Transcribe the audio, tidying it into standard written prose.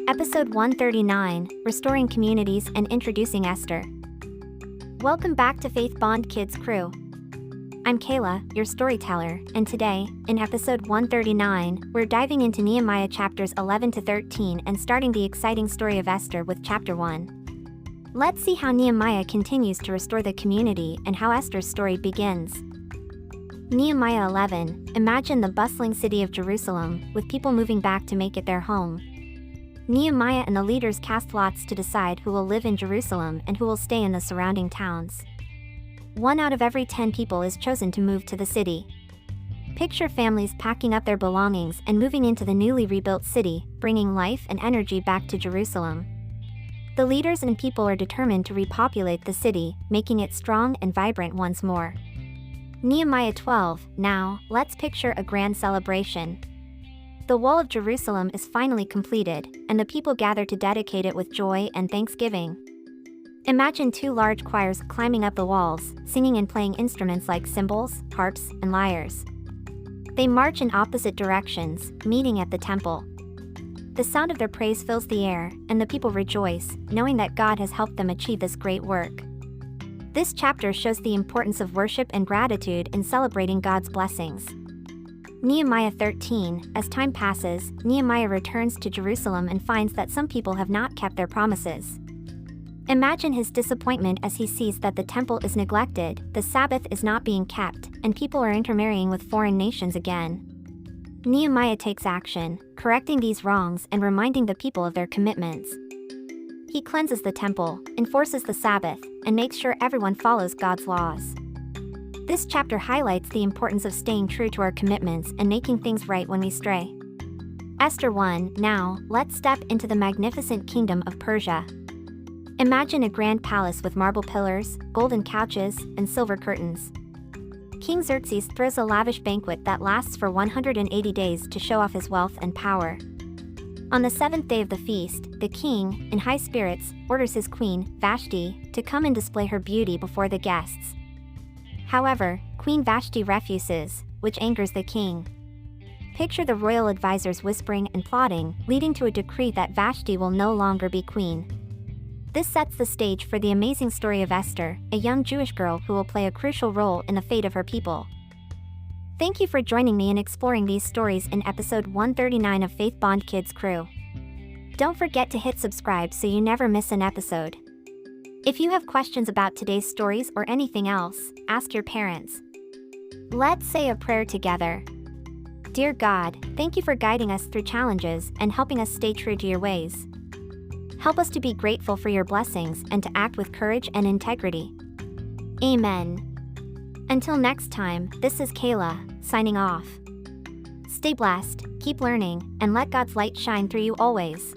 Episode 139, Restoring Communities and Introducing Esther. Welcome back to Faith Bond Kids Crew. I'm Kayla, your storyteller, and today, in episode 139, we're diving into Nehemiah chapters 11 to 13 and starting the exciting story of Esther with chapter 1. Let's see how Nehemiah continues to restore the community and how Esther's story begins. Nehemiah 11, imagine the bustling city of Jerusalem, with people moving back to make it their home. Nehemiah and the leaders cast lots to decide who will live in Jerusalem and who will stay in the surrounding towns. 1 out of every 10 people is chosen to move to the city. Picture families packing up their belongings and moving into the newly rebuilt city, bringing life and energy back to Jerusalem. The leaders and people are determined to repopulate the city, making it strong and vibrant once more. Nehemiah 12, now, let's picture a grand celebration. The wall of Jerusalem is finally completed, and the people gather to dedicate it with joy and thanksgiving. Imagine 2 large choirs climbing up the walls, singing and playing instruments like cymbals, harps, and lyres. They march in opposite directions, meeting at the temple. The sound of their praise fills the air, and the people rejoice, knowing that God has helped them achieve this great work. This chapter shows the importance of worship and gratitude in celebrating God's blessings. Nehemiah 13, as time passes, Nehemiah returns to Jerusalem and finds that some people have not kept their promises. Imagine his disappointment as he sees that the temple is neglected, the Sabbath is not being kept, and people are intermarrying with foreign nations again. Nehemiah takes action, correcting these wrongs and reminding the people of their commitments. He cleanses the temple, enforces the Sabbath, and makes sure everyone follows God's laws. This chapter highlights the importance of staying true to our commitments and making things right when we stray. Esther 1, now, let's step into the magnificent kingdom of Persia. Imagine a grand palace with marble pillars, golden couches, and silver curtains. King Xerxes throws a lavish banquet that lasts for 180 days to show off his wealth and power. On the 7th day of the feast, the king, in high spirits, orders his queen, Vashti, to come and display her beauty before the guests. However, Queen Vashti refuses, which angers the king. Picture the royal advisors whispering and plotting, leading to a decree that Vashti will no longer be queen. This sets the stage for the amazing story of Esther, a young Jewish girl who will play a crucial role in the fate of her people. Thank you for joining me in exploring these stories in episode 139 of Faith Bond Kids Crew. Don't forget to hit subscribe so you never miss an episode. If you have questions about today's stories or anything else, ask your parents. Let's say a prayer together. Dear God, thank you for guiding us through challenges and helping us stay true to your ways. Help us to be grateful for your blessings and to act with courage and integrity. Amen. Until next time, this is Kayla, signing off. Stay blessed, keep learning, and let God's light shine through you always.